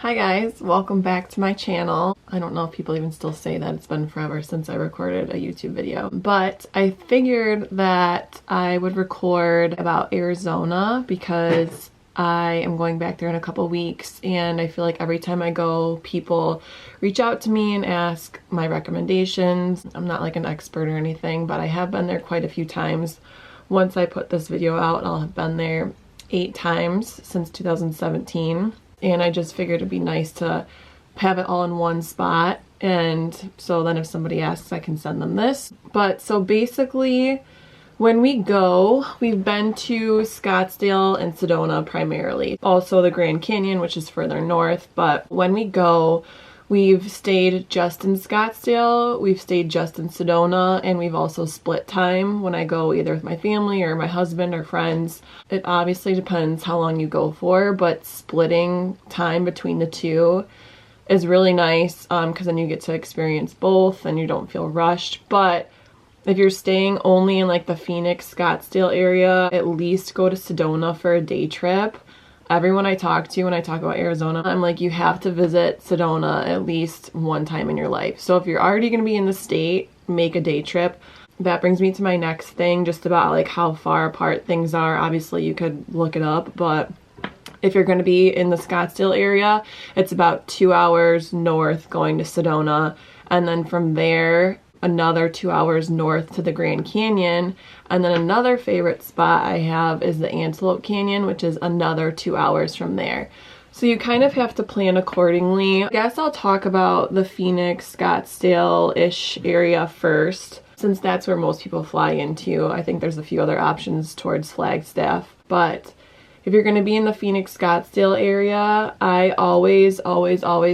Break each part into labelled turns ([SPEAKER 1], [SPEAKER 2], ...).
[SPEAKER 1] Hi guys, welcome back to my channel. I don't know if people even still say that. It's been forever since I recorded a YouTube video, but I figured that I would record about Arizona because I am going back there in a couple weeks, and I feel like every time I go, people reach out to me and ask my recommendations. I'm not like an expert or anything, but I have been there quite a few times. Once I put this video out, I'll have been there 8 times since 2017. And I just figured it'd be nice to have it all in one spot, and so then if somebody asks, I can send them this. But so basically, when we go, we've been to Scottsdale and Sedona primarily. Also the Grand Canyon, which is further north, but when we go, we've stayed just in Scottsdale, we've stayed just in Sedona, and we've also split time when I go either with my family or my husband or friends. It obviously depends how long you go for, but splitting time between the two is really nice because then you get to experience both and you don't feel rushed. But if you're staying only in like the Phoenix, Scottsdale area, at least go to Sedona for a day trip. Everyone I talk to when I talk about Arizona, I'm like, you have to visit Sedona at least one time in your life. So if you're already going to be in the state, make a day trip. That brings me to my next thing, just about like how far apart things are. Obviously you could look it up, but if you're going to be in the Scottsdale area, it's about 2 hours north going to Sedona, and then from there another 2 hours north to the Grand Canyon. And then another favorite spot I have is the Antelope Canyon, which is another 2 hours from there. So you kind of have to plan accordingly. I guess I'll talk about the Phoenix, Scottsdale-ish area first, since that's where most people fly into. I think there's a few other options towards Flagstaff, but if you're going to be in the Phoenix, Scottsdale area, I always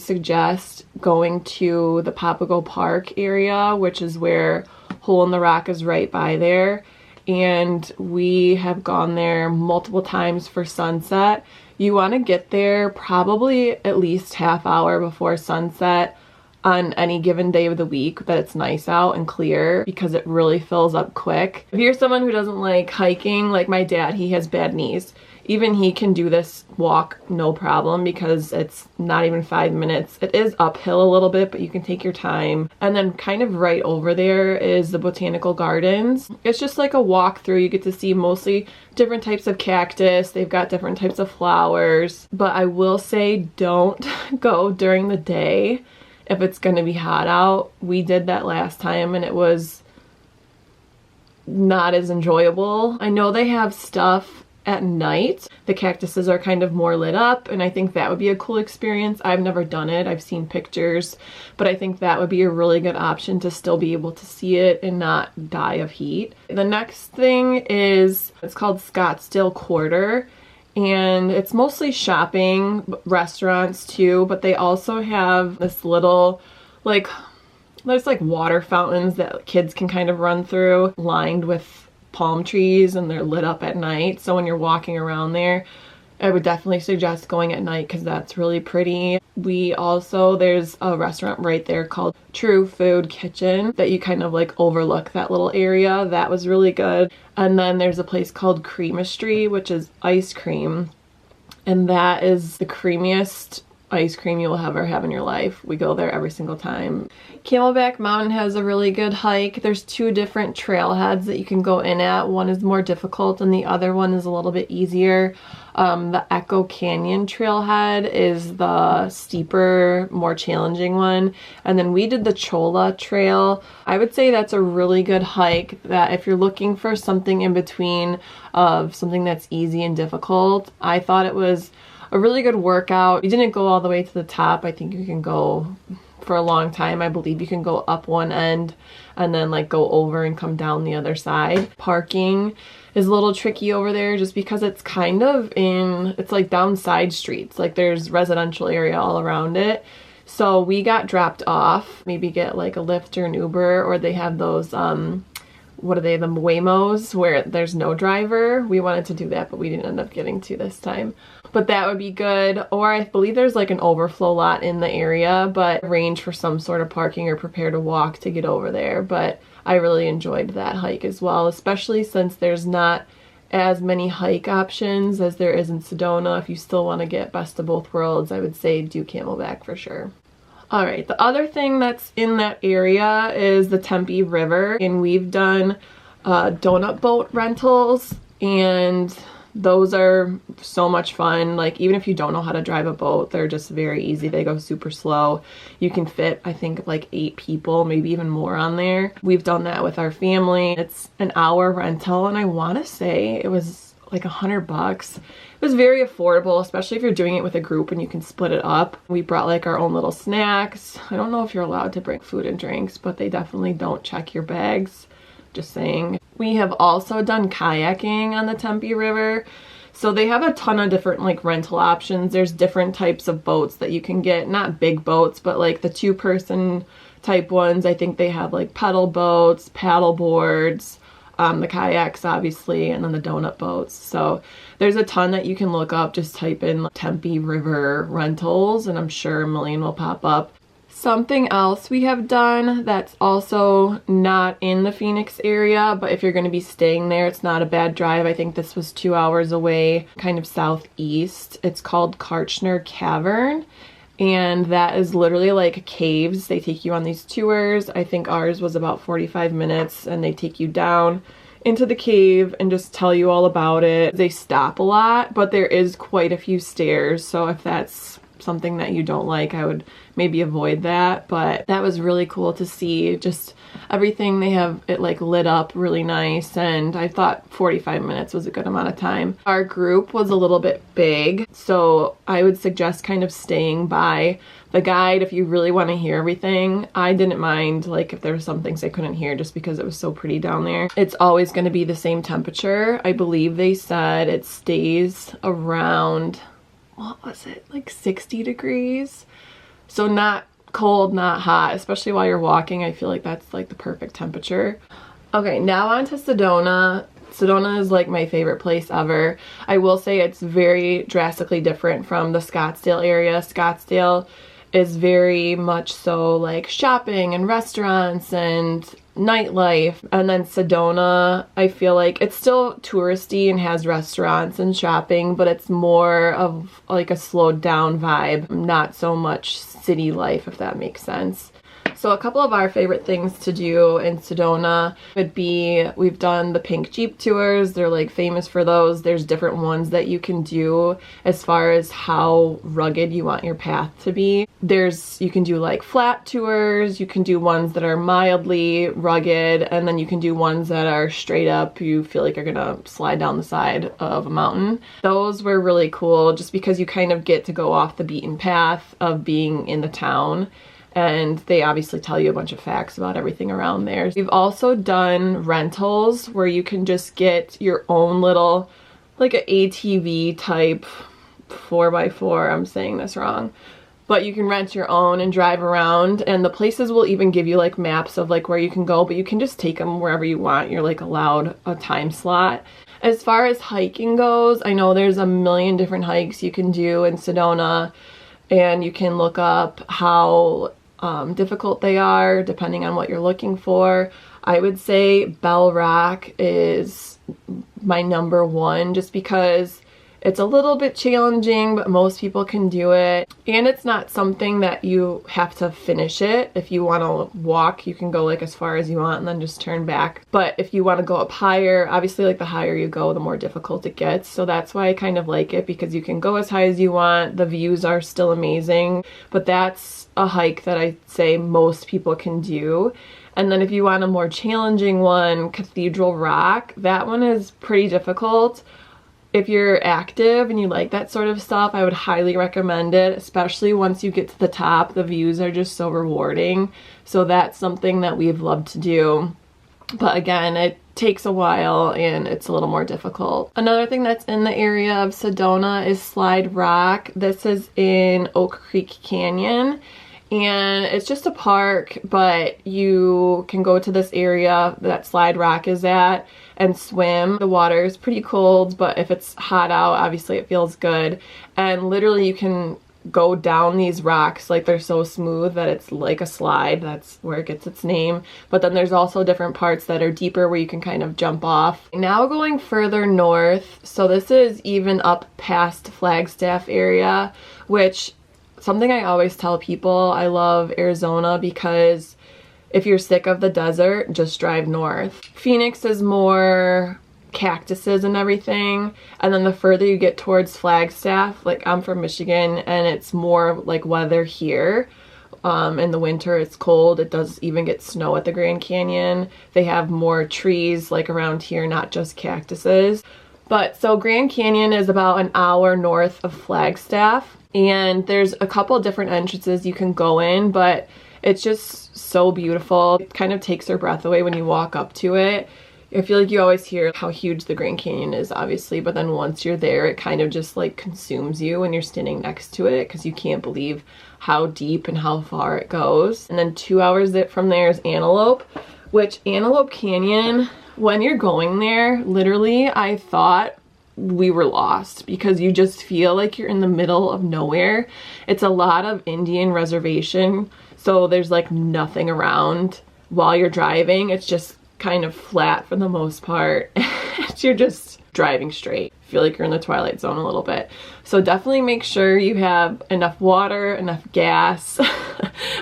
[SPEAKER 1] suggest going to the Papago Park area, which is where Hole in the Rock is right by there. And we have gone there multiple times for sunset. You want to get there probably at least half hour before sunset on any given day of the week that it's nice out and clear, because it really fills up quick. If you're someone who doesn't like hiking, like my dad, he has bad knees. Even he can do this walk no problem because it's not even 5 minutes. It is uphill a little bit, but you can take your time. And then kind of right over there is the Botanical Gardens. It's just like a walk through. You get to see mostly different types of cactus. They've got different types of flowers. But I will say, don't go during the day if it's going to be hot out. We did that last time and it was not as enjoyable. I know they have stuff at night. The cactuses are kind of more lit up, and I think that would be a cool experience. I've never done it. I've seen pictures, but I think that would be a really good option to still be able to see it and not die of heat. The next thing is, it's called Scottsdale Quarter, and it's mostly shopping, restaurants too, but they also have this little, like, there's like water fountains that kids can kind of run through, lined with palm trees, and they're lit up at night. So when you're walking around there, I would definitely suggest going at night because that's really pretty. There's a restaurant right there called True Food Kitchen that you kind of like overlook that little area. That was really good. And then there's a place called Creamistry, which is ice cream, and that is the creamiest ice cream you will ever have in your life. We go there every single time. Camelback Mountain has a really good hike. There's 2 different trailheads that you can go in at. One is more difficult and the other one is a little bit easier. The Echo Canyon trailhead is the steeper, more challenging one. And then we did the Cholla Trail. I would say that's a really good hike, that if you're looking for something in between of something that's easy and difficult, I thought it was a really good workout. You didn't go all the way to the top. I think you can go for a long time. I believe you can go up one end and then like go over and come down the other side. Parking is a little tricky over there just because it's kind of it's like down side streets. Like there's residential area all around it. So we got dropped off, maybe get like a Lyft or an Uber, or they have those what are they, the Waymos, where there's no driver. We wanted to do that, but we didn't end up getting to this time. But that would be good. Or I believe there's like an overflow lot in the area, but arrange for some sort of parking or prepare to walk to get over there. But I really enjoyed that hike as well, especially since there's not as many hike options as there is in Sedona. If you still want to get best of both worlds, I would say do Camelback for sure. Alright, the other thing that's in that area is the Tempe River, and we've done donut boat rentals, and those are so much fun. Like, even if you don't know how to drive a boat, they're just very easy. They go super slow. You can fit, I think, like 8 people, maybe even more on there. We've done that with our family. It's an hour rental, and I want to say it was like $100. It was very affordable, especially if you're doing it with a group and you can split it up. We brought like our own little snacks. I don't know if you're allowed to bring food and drinks, but they definitely don't check your bags. Just saying. We have also done kayaking on the Tempe River. So they have a ton of different like rental options. There's different types of boats that you can get. Not big boats, but like the 2-person type ones. I think they have like pedal boats, paddle boards, the kayaks obviously, and then the donut boats. So there's a ton that you can look up. Just type in Tempe River rentals and I'm sure a million will pop up. Something else we have done that's also not in the Phoenix area, but if you're going to be staying there, it's not a bad drive. I think this was 2 hours away, kind of southeast. It's called Kartchner Cavern, and that is literally like caves. They take you on these tours. I think ours was about 45 minutes, and they take you down into the cave and just tell you all about it. They stop a lot, but there is quite a few stairs, so if that's something that you don't like, I would maybe avoid that. But that was really cool to see, just everything. They have it like lit up really nice, and I thought 45 minutes was a good amount of time. Our group was a little bit big, so I would suggest kind of staying by the guide if you really want to hear everything. I didn't mind like if there were some things I couldn't hear just because it was so pretty down there. It's always going to be the same temperature. I believe they said it stays around, what was it, like 60 degrees? So not cold, not hot, especially while you're walking. I feel like that's like the perfect temperature. Okay, now on to Sedona. Sedona is like my favorite place ever. I will say it's very drastically different from the Scottsdale area. Scottsdale is very much so like shopping and restaurants and nightlife, and then Sedona, I feel like it's still touristy and has restaurants and shopping, but it's more of like a slowed down vibe, not so much city life, if that makes sense. So a couple of our favorite things to do in Sedona would be, we've done the pink Jeep tours. They're like famous for those. There's different ones that you can do as far as how rugged you want your path to be. You can do like flat tours, you can do ones that are mildly rugged, and then you can do ones that are straight up. You feel like you're gonna slide down the side of a mountain. Those were really cool just because you kind of get to go off the beaten path of being in the town. And they obviously tell you a bunch of facts about everything around there. We've also done rentals where you can just get your own little, like an ATV type 4x4, I'm saying this wrong, but you can rent your own and drive around, and the places will even give you like maps of like where you can go, but you can just take them wherever you want. You're like allowed a time slot. As far as hiking goes, I know there's a million different hikes you can do in Sedona, and you can look up how difficult they are depending on what you're looking for. I would say Bell Rock is my number one just because it's a little bit challenging, but most people can do it. And it's not something that you have to finish it. If you want to walk, you can go like as far as you want and then just turn back. But if you want to go up higher, obviously like the higher you go, the more difficult it gets. So that's why I kind of like it, because you can go as high as you want. The views are still amazing, but that's a hike that I say most people can do. And then if you want a more challenging one, Cathedral Rock, that one is pretty difficult. If you're active and you like that sort of stuff, I would highly recommend it, especially once you get to the top. The views are just so rewarding. So that's something that we've loved to do. But again, it takes a while and it's a little more difficult. Another thing that's in the area of Sedona is Slide Rock. This is in Oak Creek Canyon. And it's just a park, but you can go to this area that Slide Rock is at and swim. The water is pretty cold, but if it's hot out, obviously it feels good. And literally you can go down these rocks, like they're so smooth that it's like a slide. That's where it gets its name. But then there's also different parts that are deeper where you can kind of jump off. Now going further north, so this is even up past Flagstaff area, which something I always tell people, I love Arizona because if you're sick of the desert, just drive north. Phoenix is more cactuses and everything, and then the further you get towards Flagstaff, like I'm from Michigan, and it's more like weather here. In the winter it's cold. It does even get snow at the Grand Canyon. They have more trees like around here, not just cactuses. But so Grand Canyon is about an hour north of Flagstaff, and there's a couple different entrances you can go in, but it's just so beautiful. It kind of takes your breath away when you walk up to it. I feel like you always hear how huge the Grand Canyon is, obviously, but then once you're there, it kind of just like consumes you when you're standing next to it because you can't believe how deep and how far it goes. And then 2 hours from there is Antelope, which Antelope Canyon, when you're going there, literally, I thought we were lost because you just feel like you're in the middle of nowhere. It's a lot of Indian reservation, so there's like nothing around while you're driving. It's just kind of flat for the most part. You're just driving straight. I feel like you're in the Twilight Zone a little bit. So definitely make sure you have enough water, enough gas,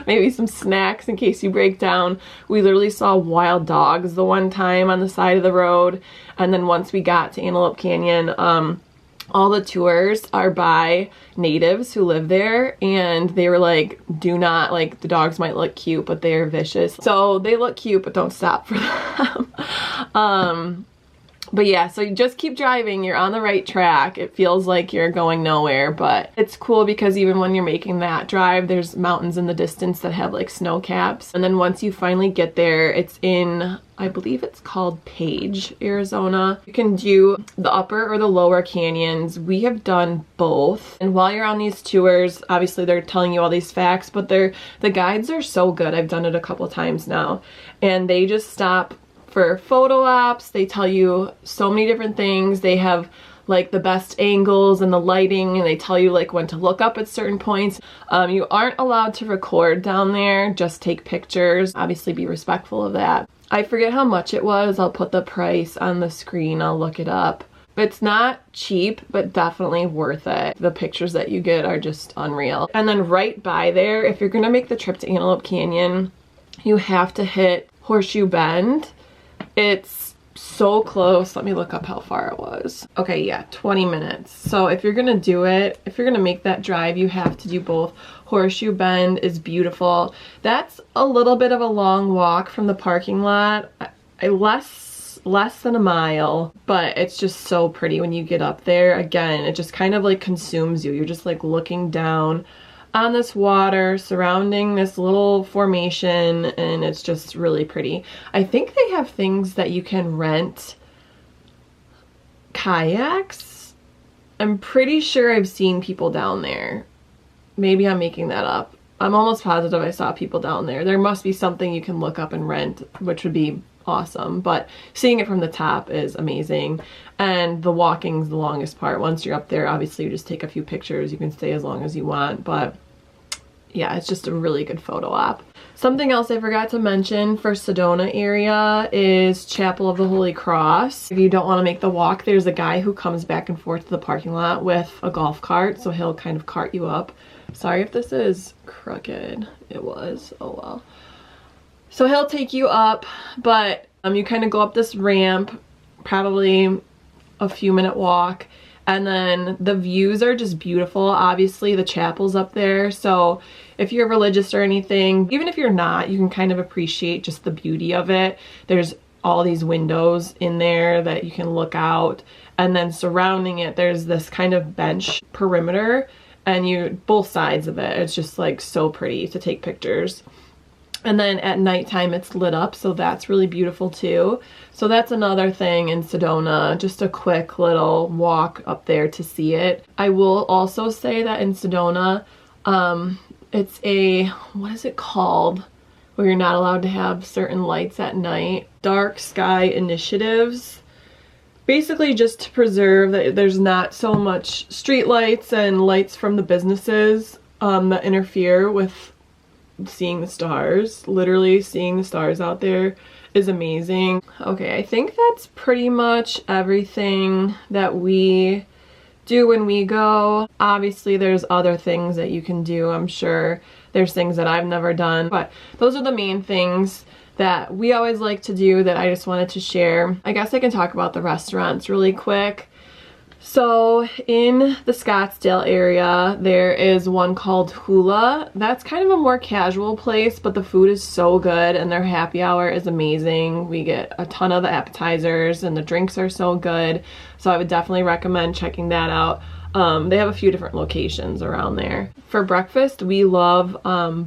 [SPEAKER 1] maybe some snacks in case you break down. We literally saw wild dogs the one time on the side of the road. And then once we got to Antelope Canyon, all the tours are by natives who live there, and they were like, do not, like, the dogs might look cute, but they are vicious. So they look cute, but don't stop for them. But yeah, so you just keep driving, you're on the right track. It feels like you're going nowhere, but it's cool because even when you're making that drive, there's mountains in the distance that have like snow caps. And then once you finally get there, it's in, I believe it's called Page, Arizona. You can do the upper or the lower canyons. We have done both. And while you're on these tours, obviously they're telling you all these facts, but the guides are so good. I've done it a couple times now, and they just stop for photo ops. They tell you so many different things. They have like the best angles and the lighting, and they tell you like when to look up at certain points. You aren't allowed to record down there, just take pictures. Obviously be respectful of that. I forget how much it was. I'll put the price on the screen. I'll look it up. But it's not cheap, but definitely worth it. The pictures that you get are just unreal. And then right by there, if you're gonna make the trip to Antelope Canyon, you have to hit Horseshoe Bend. It's so close. Let me look up how far it was. Okay, yeah, 20 minutes. So if you're gonna do it, if you're gonna make that drive, you have to do both. Horseshoe Bend is beautiful. That's a little bit of a long walk from the parking lot. Less than a mile, but it's just so pretty when you get up there. Again, it just kind of like consumes you. You're just like looking down on this water surrounding this little formation, and it's just really pretty. I think they have things that you can rent, kayaks. I'm pretty sure I've seen people down there. Maybe I'm making that up. I'm almost positive I saw people down there. There must be something you can look up and rent, which would be awesome, but seeing it from the top is amazing. And the walking's the longest part. Once you're up there, obviously you just take a few pictures. You can stay as long as you want, but yeah, it's just a really good photo op. Something else I forgot to mention for Sedona area is Chapel of the Holy Cross. If you don't want to make the walk, there's a guy who comes back and forth to the parking lot with a golf cart, so he'll kind of cart you up. Sorry if this is crooked. It was. Oh well. So he'll take you up, but you kind of go up this ramp, probably a few minute walk, and then the views are just beautiful. Obviously the chapel's up there, so if you're religious or anything, even if you're not, you can kind of appreciate just the beauty of it. There's all these windows in there that you can look out, and then surrounding it there's this kind of bench perimeter, and both sides of it, it's just like so pretty to take pictures. And then at nighttime it's lit up, so that's really beautiful too. So that's another thing in Sedona, just a quick little walk up there to see it. I will also say that in Sedona, it's a, what is it called, where you're not allowed to have certain lights at night? Dark Sky Initiatives. basically just to preserve that there's not so much street lights and lights from the businesses that interfere with seeing the stars. Literally seeing the stars out there is amazing. Okay, I think that's pretty much everything that we do when we go. Obviously there's other things that you can do. I'm sure there's things that I've never done, but those are the main things that we always like to do that I just wanted to share. I guess I can talk about the restaurants really quick. So in the Scottsdale area, there is one called Hula. That's kind of a more casual place, but the food is so good and their happy hour is amazing. We get a ton of the appetizers and the drinks are so good. So I would definitely recommend checking that out. They have a few different locations around there. For breakfast, we love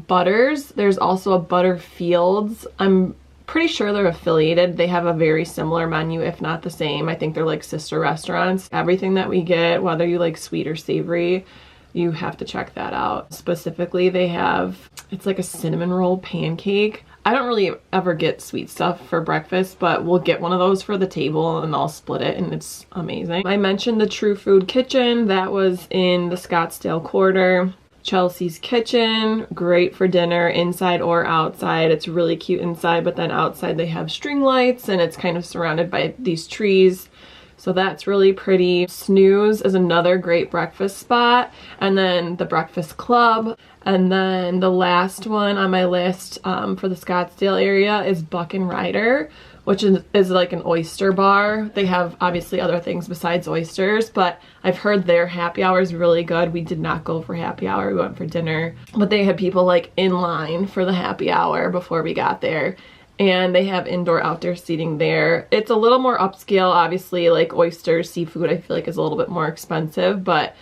[SPEAKER 1] Butters. There's also a Butterfields. I'm pretty sure they're affiliated. They have a very similar menu, if not the same. I think they're like sister restaurants. Everything that we get, whether you like sweet or savory, you have to check that out. Specifically, they have, it's like a cinnamon roll pancake. I don't really ever get sweet stuff for breakfast, but we'll get one of those for the table and I'll split it and it's amazing. I mentioned the True Food Kitchen. That was in the Scottsdale quarter. Chelsea's Kitchen, great for dinner, inside or outside. It's really cute inside, but then outside they have string lights and it's kind of surrounded by these trees. So that's really pretty. Snooze is another great breakfast spot. And then the Breakfast Club. And then the last one on my list for the Scottsdale area is Buck and Ryder, which is like an oyster bar. They have obviously other things besides oysters, but I've heard their happy hour is really good. We did not go for happy hour, we went for dinner. But they had people like in line for the happy hour before we got there. And they have indoor outdoor seating there. It's a little more upscale, obviously, like oysters, seafood I feel like is a little bit more expensive, but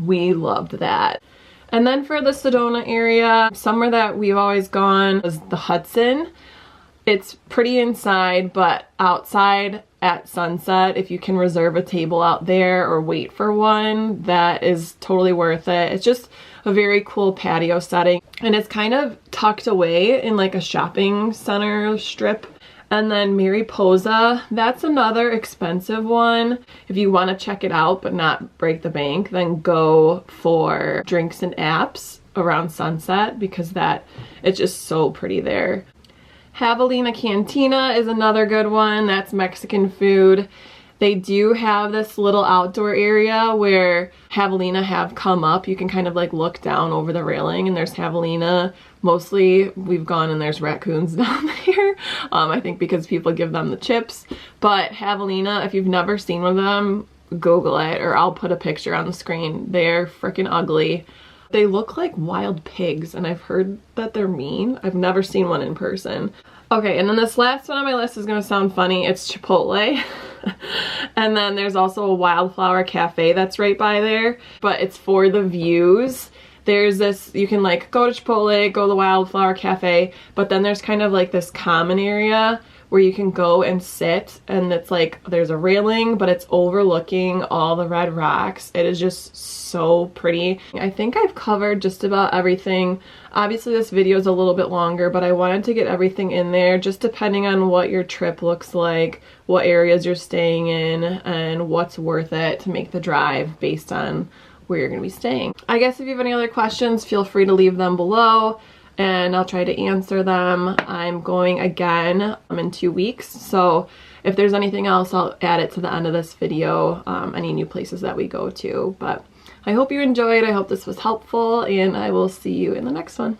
[SPEAKER 1] we loved that. And then for the Sedona area, somewhere that we've always gone is the Hudson. It's pretty inside, but outside at sunset, if you can reserve a table out there or wait for one, that is totally worth it. It's just a very cool patio setting and it's kind of tucked away in like a shopping center strip. And then Mariposa, that's another expensive one. If you want to check it out but not break the bank, then go for drinks and apps around sunset because it's just so pretty there. Javelina Cantina is another good one. That's Mexican food. They do have this little outdoor area where Javelina have come up. You can kind of like look down over the railing and there's Javelina. Mostly we've gone and there's raccoons down there. I think because people give them the chips. But Javelina, if you've never seen one of them, Google it or I'll put a picture on the screen. They're freaking ugly. They look like wild pigs and I've heard that they're mean. I've never seen one in person. Okay, and then this last one on my list is gonna sound funny. It's Chipotle. And then there's also a Wildflower Cafe that's right by there, but it's for the views. There's this, you can like go to Chipotle, go to the Wildflower Cafe, but then there's kind of like this common area where you can go and sit and it's like there's a railing but it's overlooking all the red rocks. It is just so pretty. I think I've covered just about everything. Obviously this video is a little bit longer, but I wanted to get everything in there just depending on what your trip looks like, what areas you're staying in, and what's worth it to make the drive based on where you're going to be staying. I guess if you have any other questions, feel free to leave them below and I'll try to answer them. I'm going again in 2 weeks, so if there's anything else, I'll add it to the end of this video, any new places that we go to. But I hope you enjoyed, I hope this was helpful, and I will see you in the next one.